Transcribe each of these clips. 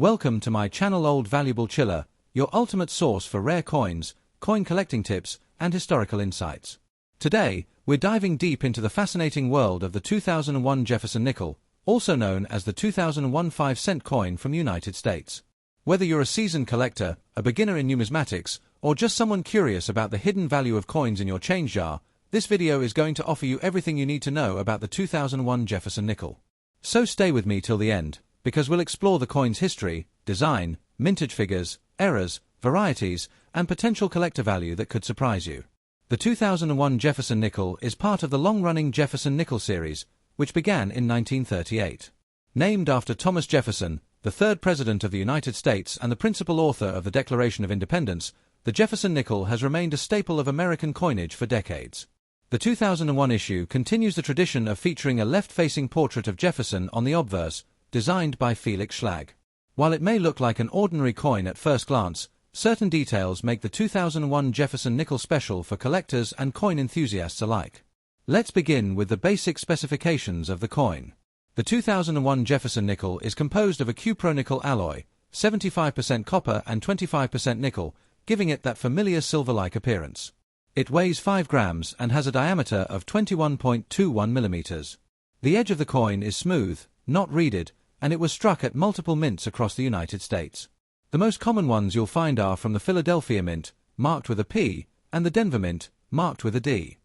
Welcome to my channel Old Valuable Chiller, your ultimate source for rare coins, coin collecting tips, and historical insights. Today, we're diving deep into the fascinating world of the 2001 Jefferson nickel, also known as the 2001 5-cent coin from the United States. Whether you're a seasoned collector, a beginner in numismatics, or just someone curious about the hidden value of coins in your change jar, this video is going to offer you everything you need to know about the 2001 Jefferson nickel. So stay with me till the end, because we'll explore the coin's history, design, mintage figures, errors, varieties, and potential collector value that could surprise you. The 2001 Jefferson nickel is part of the long-running Jefferson nickel series, which began in 1938. Named after Thomas Jefferson, the third president of the United States and the principal author of the Declaration of Independence, the Jefferson nickel has remained a staple of American coinage for decades. The 2001 issue continues the tradition of featuring a left-facing portrait of Jefferson on the obverse, designed by Felix Schlag. While it may look like an ordinary coin at first glance, certain details make the 2001 Jefferson nickel special for collectors and coin enthusiasts alike. Let's begin with the basic specifications of the coin. The 2001 Jefferson nickel is composed of a cupronickel alloy, 75% copper and 25% nickel, giving it that familiar silver-like appearance. It weighs 5 grams and has a diameter of 21.21 millimeters. The edge of the coin is smooth, not reeded, and it was struck at multiple mints across the United States. The most common ones you'll find are from the Philadelphia Mint, marked with a P, and the Denver Mint, marked with a D.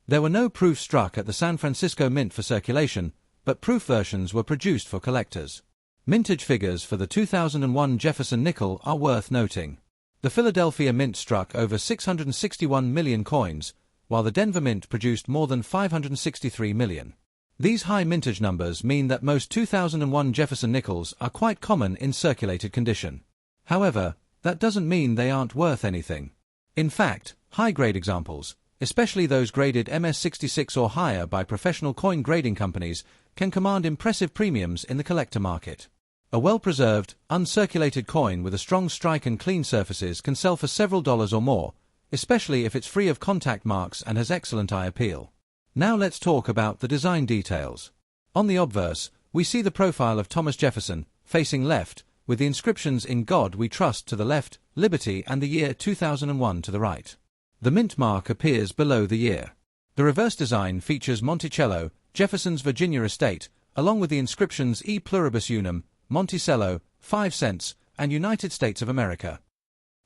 There were no proofs struck at the San Francisco Mint for circulation, but proof versions were produced for collectors. Mintage figures for the 2001 Jefferson nickel are worth noting. The Philadelphia Mint struck over 661 million coins, while the Denver Mint produced more than 563 million. These high mintage numbers mean that most 2001 Jefferson nickels are quite common in circulated condition. However, that doesn't mean they aren't worth anything. In fact, high-grade examples, especially those graded MS66 or higher by professional coin grading companies, can command impressive premiums in the collector market. A well-preserved, uncirculated coin with a strong strike and clean surfaces can sell for several dollars or more, especially if it's free of contact marks and has excellent eye appeal. Now let's talk about the design details. On the obverse, we see the profile of Thomas Jefferson, facing left, with the inscriptions "In God We Trust" to the left, "Liberty" and the year 2001 to the right. The mint mark appears below the year. The reverse design features Monticello, Jefferson's Virginia estate, along with the inscriptions "E Pluribus Unum", Monticello, 5 cents, and United States of America.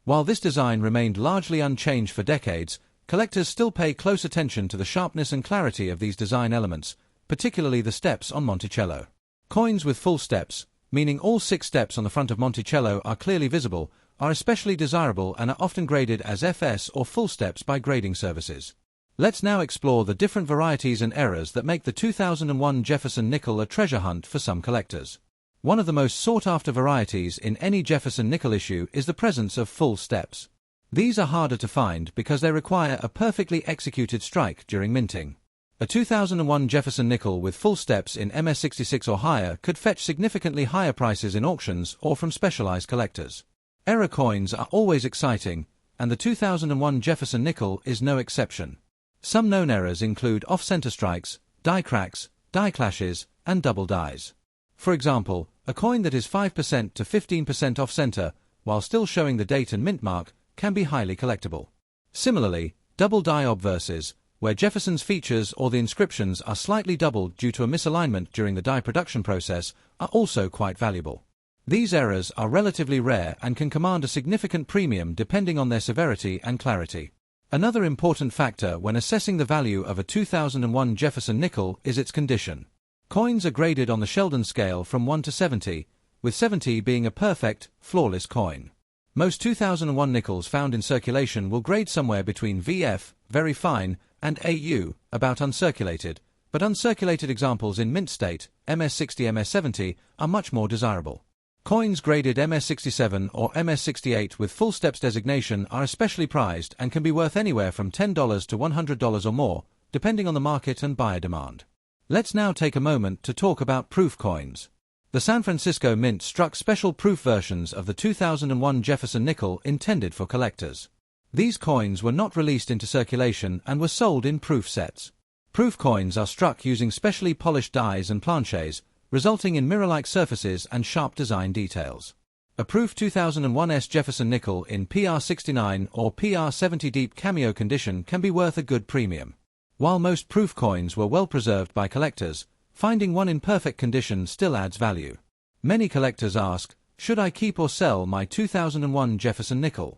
While this design remained largely unchanged for decades, collectors still pay close attention to the sharpness and clarity of these design elements, particularly the steps on Monticello. Coins with full steps, meaning all 6 steps on the front of Monticello are clearly visible, are especially desirable and are often graded as FS or full steps by grading services. Let's now explore the different varieties and errors that make the 2001 Jefferson nickel a treasure hunt for some collectors. One of the most sought-after varieties in any Jefferson nickel issue is the presence of full steps. These are harder to find because they require a perfectly executed strike during minting. A 2001 Jefferson nickel with full steps in MS66 or higher could fetch significantly higher prices in auctions or from specialized collectors. Error coins are always exciting, and the 2001 Jefferson nickel is no exception. Some known errors include off-center strikes, die cracks, die clashes, and double dies. For example, a coin that is 5% to 15% off-center, while still showing the date and mint mark, can be highly collectible. Similarly, double die obverses, where Jefferson's features or the inscriptions are slightly doubled due to a misalignment during the die production process, are also quite valuable. These errors are relatively rare and can command a significant premium depending on their severity and clarity. Another important factor when assessing the value of a 2001 Jefferson nickel is its condition. Coins are graded on the Sheldon scale from 1 to 70, with 70 being a perfect, flawless coin. Most 2001 nickels found in circulation will grade somewhere between VF, very fine, and AU, about uncirculated, but uncirculated examples in mint state, MS60, MS70, are much more desirable. Coins graded MS67 or MS68 with full steps designation are especially prized and can be worth anywhere from $10 to $100 or more, depending on the market and buyer demand. Let's now take a moment to talk about proof coins. The San Francisco Mint struck special proof versions of the 2001 Jefferson nickel intended for collectors. These coins were not released into circulation and were sold in proof sets. Proof coins are struck using specially polished dies and planchets, resulting in mirror-like surfaces and sharp design details. A proof 2001's Jefferson nickel in PR69 or PR70 deep cameo condition can be worth a good premium. While most proof coins were well preserved by collectors, finding one in perfect condition still adds value. Many collectors ask, should I keep or sell my 2001 Jefferson nickel?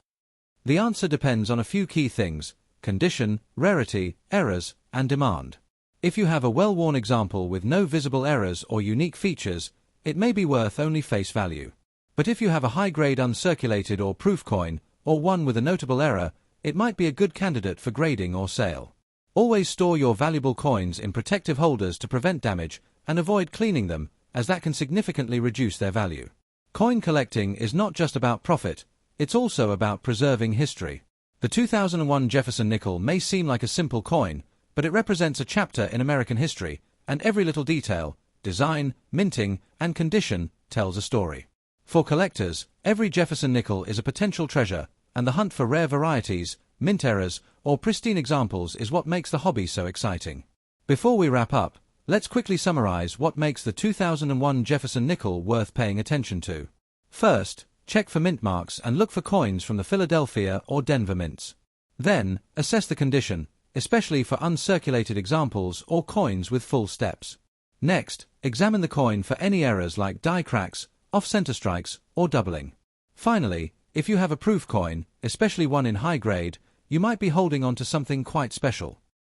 The answer depends on a few key things: condition, rarity, errors, and demand. If you have a well-worn example with no visible errors or unique features, it may be worth only face value. But if you have a high-grade uncirculated or proof coin, or one with a notable error, it might be a good candidate for grading or sale. Always store your valuable coins in protective holders to prevent damage, and avoid cleaning them, as that can significantly reduce their value. Coin collecting is not just about profit, it's also about preserving history. The 2001 Jefferson nickel may seem like a simple coin, but it represents a chapter in American history, and every little detail, design, minting, and condition tells a story. For collectors, every Jefferson nickel is a potential treasure, and the hunt for rare varieties, mint errors, or pristine examples is what makes the hobby so exciting. Before we wrap up, let's quickly summarize what makes the 2001 Jefferson nickel worth paying attention to. First, check for mint marks and look for coins from the Philadelphia or Denver mints. Then, assess the condition, especially for uncirculated examples or coins with full steps. Next, examine the coin for any errors like die cracks, off-center strikes, or doubling. Finally, if you have a proof coin, especially one in high grade, you might be holding on to something quite special.